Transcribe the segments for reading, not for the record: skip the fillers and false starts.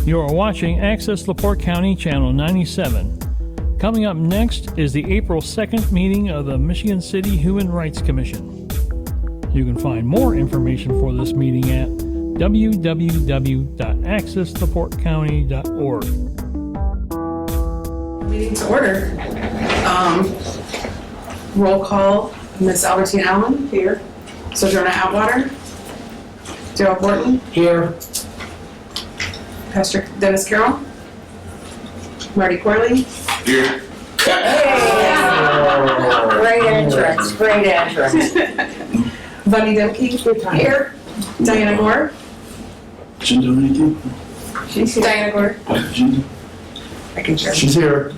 You are watching Access LaPorte County Channel 97. Coming up next is the April 2nd meeting of the Michigan City Human Rights Commission. You can find more information for this meeting at www.accesslaportecounty.org. Meeting to order. Roll call, Ms. Albertine Allen. Here. Sojourner Atwater. Darrell Borton. Here. Pastor Dennis Carroll. Marty Corley. Here. Great entrance, great entrance. Bunny Demke. Here. Diana Gore. Shouldn't do anything. Diana Gore. I can share. She's here.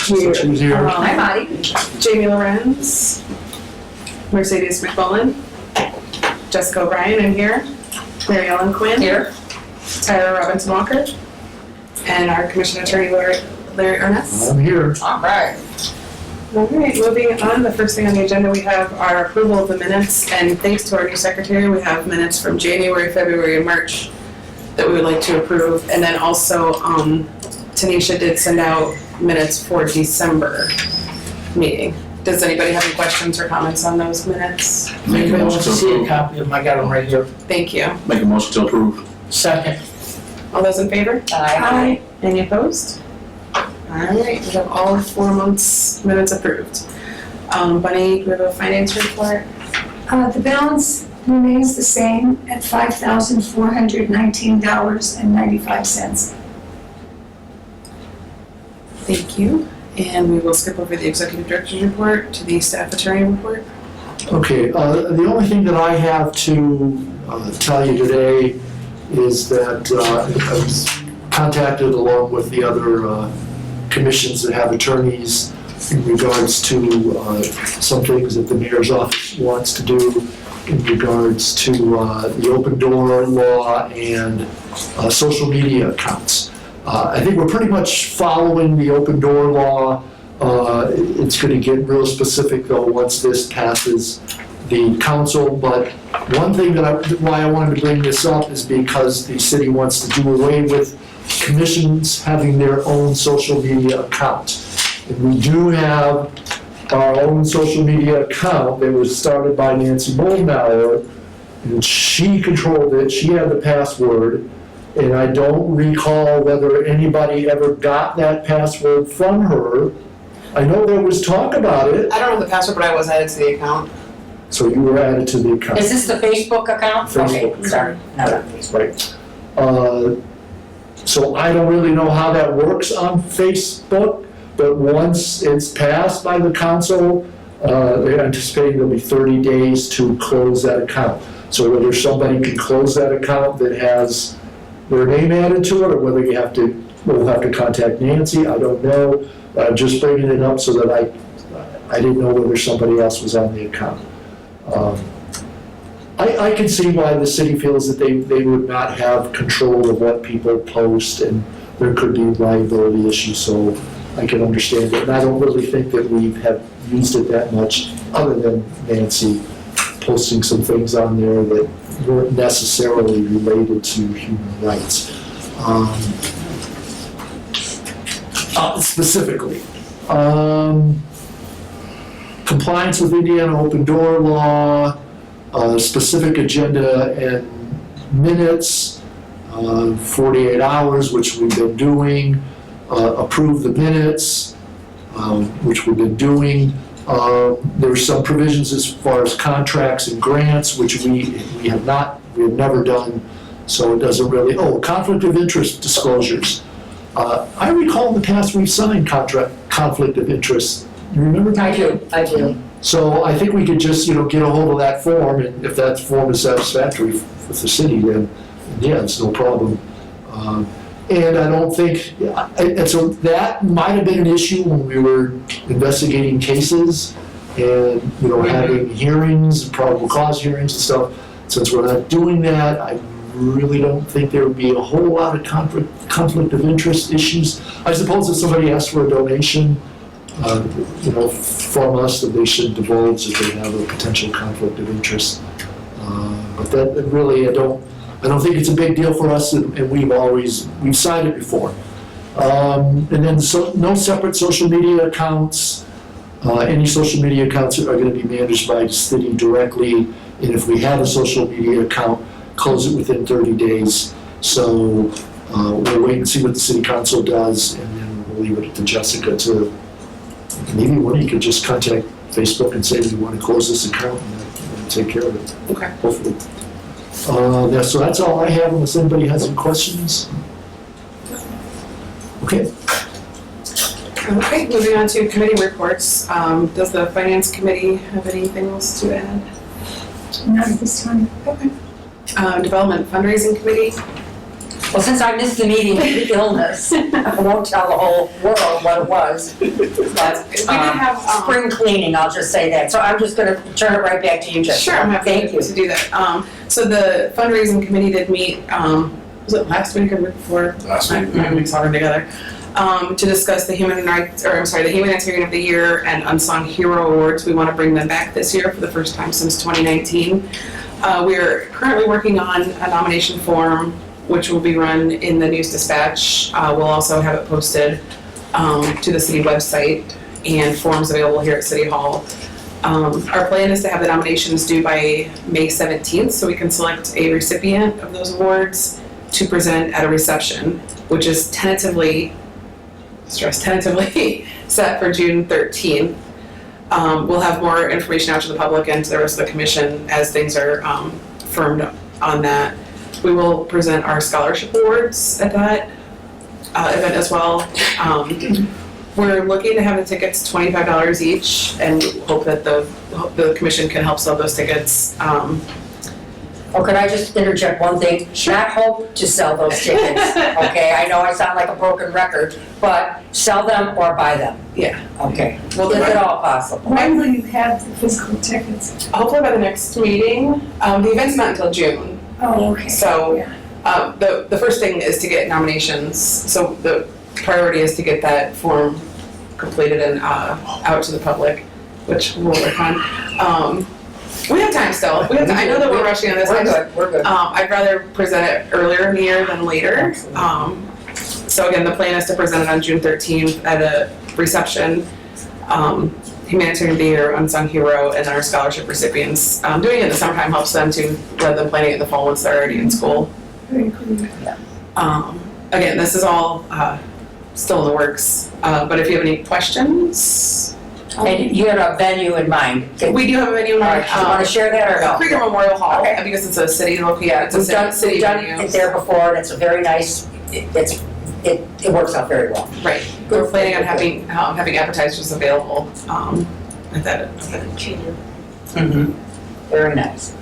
Here. She's here. Hi, Marty. Jamie Lorenz. Mercedes McMullen. Jessica O'Brien in here. Mary Ellen Quinn. Here. Tyler Robinson Walker. And our Commission Attorney Larry Ernest. I'm here. All right. All right, moving on, the first thing on the agenda, we have our approval of the minutes, and thanks to our new secretary, we have minutes from January, February, and March that we would like to approve, and then also Tanisha did send out minutes for December meeting. Does anybody have any questions or comments on those minutes? Make a Anybody motion wants to to see a approve. copy of them? I got them right here. Thank you. Make a motion to approve. Second. All those in favor? Aye. Any opposed? All right, we have all 4 months' minutes approved. Bunny, do we have a finance report? The balance remains the same at $5,419.95. Thank you. And we will skip over the executive director's report to the staff attorney report. Okay, the only thing that I have to tell you today is that I was contacted along with the other commissions that have attorneys in regards to some things that the mayor's office wants to do in regards to the open door law and social media accounts. I think we're pretty much following the open door law. It's going to get real specific though once this passes the council, but one thing why I wanted to bring this up is because the city wants to do away with commissions having their own social media account. And we do have our own social media account that was started by Nancy Moldenauer, and she controlled it, she had the password, and I don't recall whether anybody ever got that password from her. I know there was talk about it, I don't know the password, but I was added to the account. so you were added to the account. Is this the Facebook account? Facebook Okay, sorry. No, not Facebook. Right. So I don't really know how that works on Facebook, but once it's passed by the council, they're anticipating there'll be 30 days to close that account. So whether somebody can close that account that has their name added to it, or whether we'll have to contact Nancy, I don't know. Just bringing it up so that I didn't know whether somebody else was on the account. I can see why the city feels that they would not have control of what people post, and there could be liability issues, so I can understand it. And I don't really think that we have used it that much, other than Nancy posting some things on there that weren't necessarily related to human rights. Specifically. Compliance with Indiana open door law, specific agenda and minutes, 48 hours, which we've been doing, approve the minutes, which we've been doing. There's some provisions as far as contracts and grants, which we have never done, so it doesn't really, conflict of interest disclosures. I recall in the past we've signed conflict of interest. You remember? I do. So I think we could just, get a hold of that form, and if that form is satisfactory with the city, then yeah, it's no problem. And I don't think, and so that might have been an issue when we were investigating cases and, having hearings, probable cause hearings and stuff. Since we're not doing that, I really don't think there would be a whole lot of conflict of interest issues. I suppose if somebody asks for a donation, from us, that they should divulge if they have a potential conflict of interest. But that really, I don't think it's a big deal for us, and we've signed it before. And then no separate social media accounts. Any social media accounts are going to be managed by the city directly, and if we have a social media account, close it within 30 days. So we'll wait and see what the city council does, and then we'll leave it to Jessica to, maybe one of you could just contact Facebook and say we want to close this account and take care of it, Okay. hopefully. So that's all I have, unless anybody has any questions. Okay. Okay, moving on to committee reports. Does the finance committee have anything else to add? Not at this time. Okay. Development fundraising committee. Well, since I missed the meeting with the illness, I won't tell the whole world what it was. We did have, Spring cleaning, I'll just say that. So I'm just gonna turn it right back to you, Jessica. sure, I'm happy Thank you. to do that. So the fundraising committee did meet, was it last week or the week before? Last week. My weeks all run together. To discuss the the Humanitarian of the Year and Unsung Hero Awards. We want to bring them back this year for the first time since 2019. We're currently working on a nomination form, which will be run in the News Dispatch. We'll also have it posted to the city website and forms available here at City Hall. Our plan is to have the nominations due by May 17th, so we can select a recipient of those awards to present at a reception, which is tentatively set for June 13th. We'll have more information out to the public and to the rest of the commission as things are firmed on that. We will present our scholarship awards at that event as well. We're looking to have the tickets $25 each and hope that the commission can help sell those tickets. Oh, could I just interject one thing? Sure. Not hope to sell those tickets, okay? I know I sound like a broken record, but sell them or buy them, Yeah, okay? Well, If at all possible. When will you have the physical tickets? hopefully by the next meeting. The event's not until June. Oh, okay. So, Yeah. the first thing is to get nominations, so the priority is to get that form completed and out to the public, which we'll work on. We have time still, I know that we're rushing on this. We're good. I'd rather present it earlier in the year than later. So again, the plan is to present it on June 13th at a reception. Humanitarian of the Year, Unsung Hero, and our scholarship recipients. Doing it in the summertime helps them too, rather than planning it in the fall once they're already in school. Very cool. Again, this is all still in the works, but if you have any questions. And you had a venue in mind. We do have a venue in All mind. right, you wanna share that or no? Krieger Memorial Hall, Okay. because it's a city location, Yeah, it's a city we've done venue. it there before, and it's a very nice, it works out very well. Right, we're planning on having appetizers available at that event. Mm-hmm. Very nice.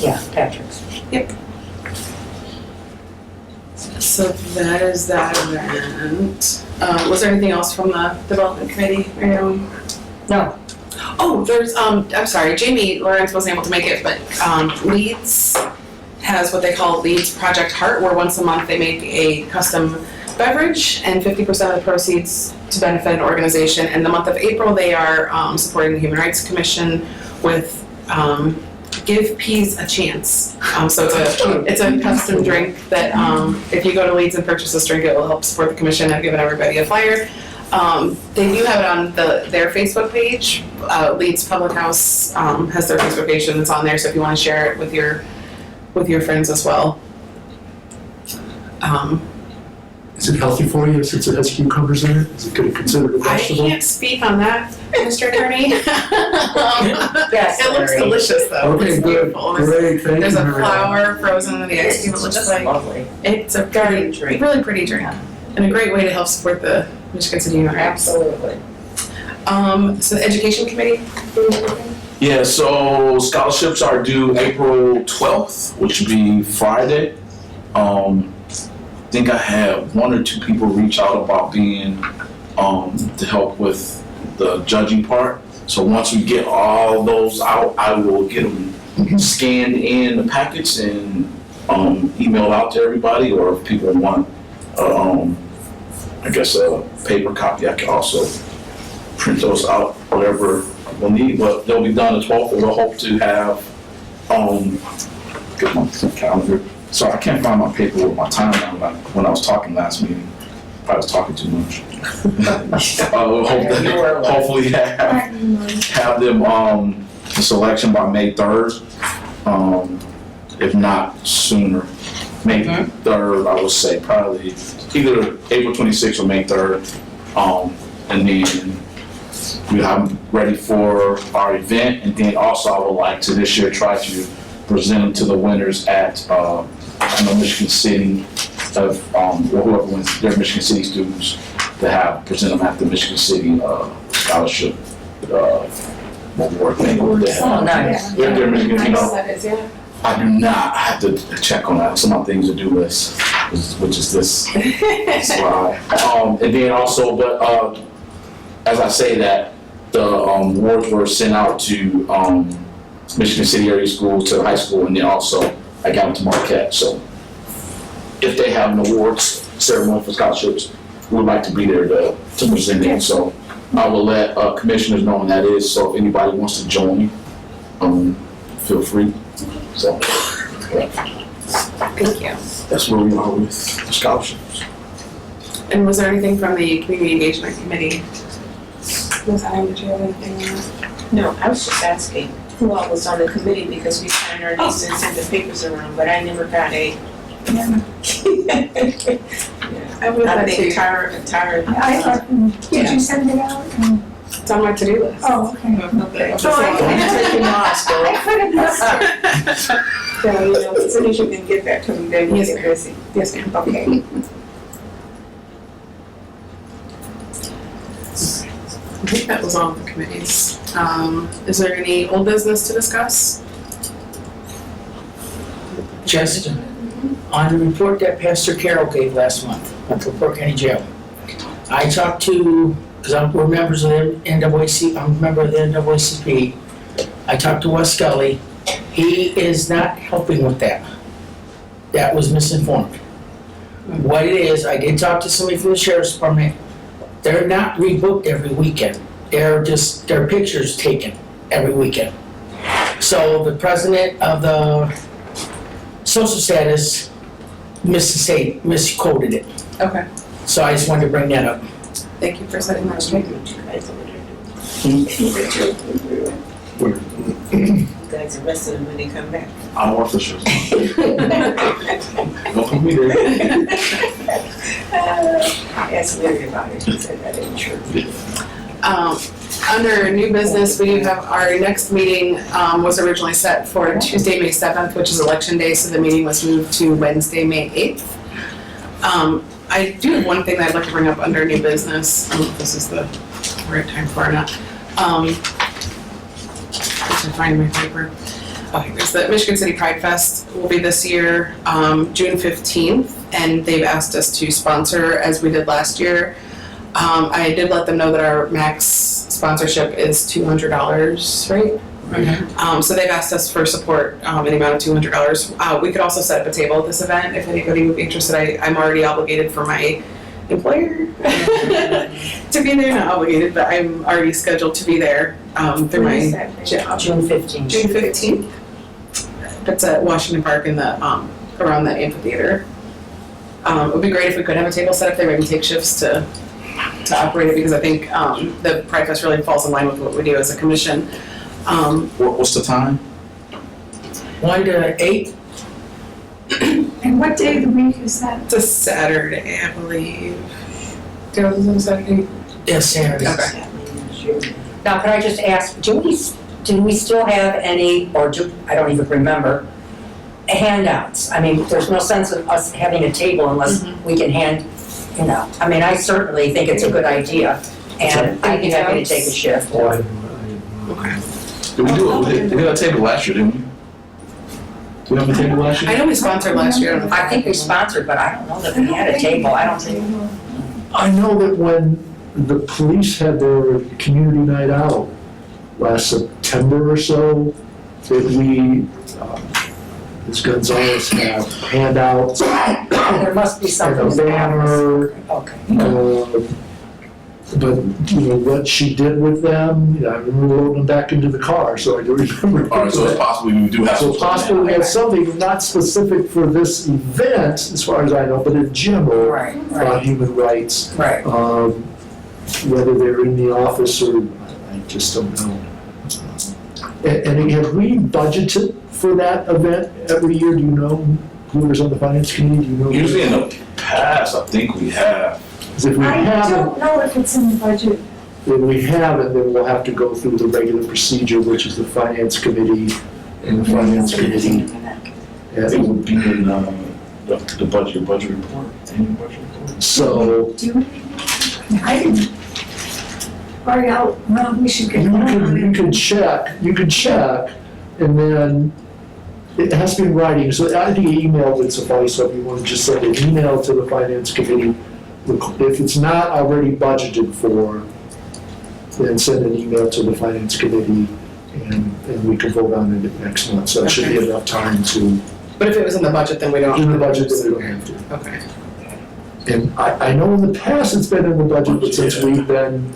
Yeah, Patrick's. So that is that event. Was there anything else from the development committee, Mary Ellen? No, Oh, there's, I'm sorry, Jamie Lawrence wasn't able to make it, but Leeds has what they call Leeds Project Heart, where once a month they make a custom beverage and 50% of the proceeds to benefit an organization. In the month of April, they are supporting the Human Rights Commission with Give Peas a Chance. So it's a custom drink that if you go to Leeds and purchase this drink, it will help support the commission. I've given everybody a flyer. They do have it on their Facebook page. Leeds Public House has their Facebook page and it's on there, so if you want to share it with your friends as well. Is it healthy for you since it has cucumbers in it? Is it considered a I vegetable? can't speak on that, Mr. Attorney. Yes, It looks Larry. delicious though. Okay, It's good, beautiful. great, thank you. There's a Mary Ellen. flower frozen in the ice cube, it looks Just like. lovely. It's a really pretty drink and a great way to help support the Michigan City Human Rights. Absolutely. So the education committee, Yeah, so scholarships are due April 12th, which would be Friday. I think I have one or two people reach out about being to help with the judging part. So once we get all those out, I will get them scanned in the packets and emailed out to everybody. Or if people want, I guess a paper copy, I can also print those out, whatever we'll need. But they'll be done the 12th, and we'll hope to have get my calendar. So I can't find my paper with my timeline like when I was talking last meeting. I was talking too much. Hopefully have them, the selection by May 3rd. If not sooner, May 3rd, I would say probably either April 26th or May 3rd. And then we have them ready for our event. And then also I would like to this year try to present them to the winners at, Michigan City of, whoever wins, their Michigan City students to present them at the Michigan City, scholarship, award thing. Oh, nice. If they're Michigan, you know, That is, yeah. I do not, I have to check on that, some of my things to do list, which is this slide. And then also, but, as I say that, the, awards were sent out to, Michigan City area schools, to high school, and then also I got them to Marquette, so if they have an awards ceremony for scholarships, we would like to be there to present it, so I will let, commissioners know when that is, so if anybody wants to join me, feel free. So, Thank you. that's where we are with the scholarships. And was there anything from the community engagement committee? Ms. Adam, did you have anything on that? No, I was just asking who all was on the committee because we signed our names and sent the papers around, but I never got a. I would I like think to, Tara. I thought, did you send it out? it's on my to-do list. Oh, okay. Okay. So I can- I could have missed it. So, you know, as soon as you can get that to me, then we'll Yes, get ma'am. busy. Yes, ma'am. Okay. I think that was all of the committees. Is there any old business to discuss? Just on the report that Pastor Carroll gave last month at the Port County Jail. I talked to, because we're members of the NAACP, I'm a member of the NAACP. I talked to Wes Scully. He is not helping with that. That was misinformed. What it is, I did talk to somebody from the Sheriff's Department. They're not rebooked every weekend. They're just, their pictures taken every weekend. So the president of the social status misquoted it. Okay, So I just wanted to bring that up. thank you for setting that straight. You guys arrested them when they come back. I'm off the show. Don't put me there. I asked Larry about it, he said that ain't true. Under new business, we have our next meeting, was originally set for Tuesday, May 7th, which is election day, so the meeting was moved to Wednesday, May 8th. I do have one thing that I'd like to bring up under new business. I don't know if this is the right time for it or not. Just finding my paper. Okay, there's the Michigan City Pride Fest will be this year, June 15th, and they've asked us to sponsor as we did last year. I did let them know that our max sponsorship is $200, right? So they've asked us for support in the amount of $200. We could also set up a table at this event if anybody would be interested. I'm already obligated for my employer to be there, not obligated, but I'm already scheduled to be there through When is my that? job. June 15th. June 15th. It's at Washington Park in the, around the amphitheater. It would be great if we could have a table set up there, maybe take shifts to operate it, because I think the Pride Fest really falls in line with what we do as a commission. What's the time? 1 to 8, And what day of the week is that? It's a Saturday, I believe. Is it a Saturday? yes, Saturday. Okay. Now, could I just ask, do we still have any, or I don't even remember, handouts? I mean, there's no sense of us having a table unless we can hand, you know, I mean, I certainly think it's a good idea, and I'd be happy to take a shift, or, Okay. Did we do it? We had a table last year, didn't we? Did we have a table last year? I know we sponsored last year. I think we sponsored, but I don't know that we had a table, I don't think. I know that when the police had their community night out last September or so, that we, Ms. Gonzalez have handouts, There must be and something. a banner, Okay. But, what she did with them, I remember loading them back into the car, so I do remember. All right, so it's possible we do have So some. possibly we have something not specific for this event, as far as I know, but in general, Right, on right, human rights. right. Whether they're in the office or, I just don't know. And have we budgeted for that event every year? Do you know whoever's on the finance committee? Do you know? Usually in the past, I think we have. 'Cause if we I haven't, don't know if it's in the budget. then we haven't, then we'll have to go through the regular procedure, which is the finance committee and the finance committee. It And would be in the budget report, annual budget report. so I didn't. Right out, well, we should get you one can, on you it. can check, and then it has to be in writing, so I think an email would suffice, so if you want to just send an email to the finance committee, if it's not already budgeted for, then send an email to the finance committee, and we can vote on it next month, so it should be enough time to, But if it was in the budget, then we don't. in the budget, then we don't have to. Okay. And I know in the past it's been in the budget, but since we've been,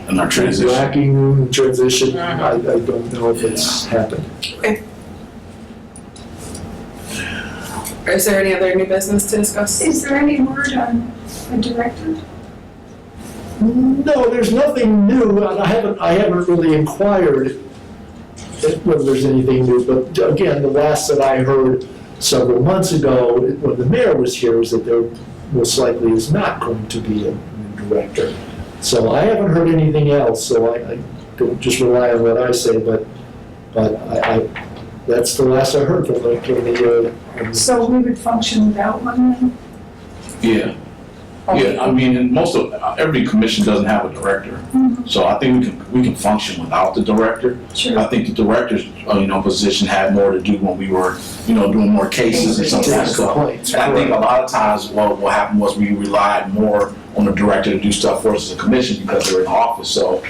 In our transition. lacking transition, I don't know if it's happened. Is there any other new business to discuss? Is there any word on a director? No, there's nothing new, and I haven't really inquired whether there's anything new, but again, the last that I heard several months ago, when the mayor was here, was that there most likely is not going to be a new director. So I haven't heard anything else, so I don't just rely on what I say, but I that's the last I heard from the So we would function without one then? Yeah. Yeah, I mean, and most of, every commission doesn't have a director. So I think we can function without the director. Sure. I think the director's, position had more to do when we were, doing more cases and something like that. complaints. And I think a lot of times what happened was we relied more on the director to do stuff for us as a commission because they were in office. So,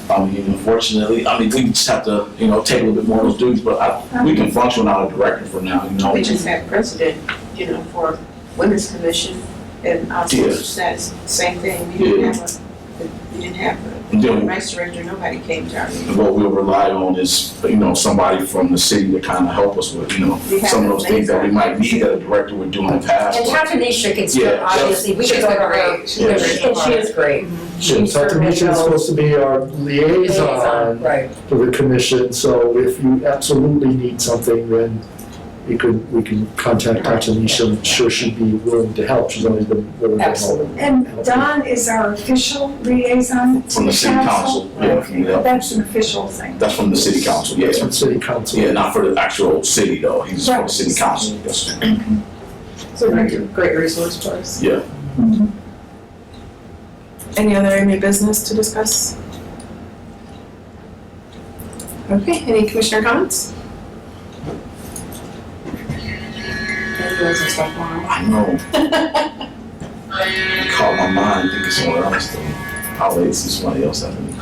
unfortunately, we just have to, take a little bit more of those duties, but we can function without a director for now, We just had president, for Women's Commission, and also Yes. says same thing. We didn't have And a then vice director, nobody came to our meeting. what we'll rely on is, somebody from the city to kind of help us with, some of those things that we might need that a director would do in the past. And but- Tatanisha can still, Yeah, obviously, we she's should go to her. great. She is- And she is great. She So certainly Tamisha is knows. supposed to be our liaison Right. to the commission, so if you absolutely need something, then we can contact Tanisha. I'm sure she'd be willing to help. She's always been willing to help. Absolutely. And Don is our official liaison to From the city council, yeah, from the- That's an official thing. That's from the city council, yeah. That's from city council. Yeah, not for the actual city though, he's from the city council, yes. So great resource for us. Yeah. Any other new business to discuss? Okay, any commissioner comments? I know. It caught my mind thinking somewhere else though. I'll wait to see somebody else after me.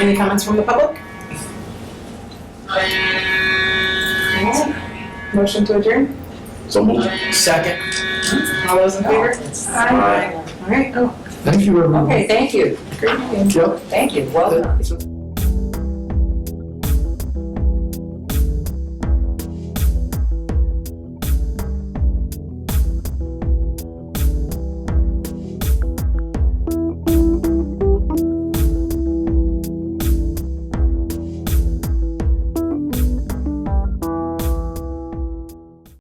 Any comments from the public? Motion to adjourn? So move. Second. All those in favor? Aye. All right, Thank you, everyone. Okay, thank you. great meeting. Yep. Thank you. Well done. That's-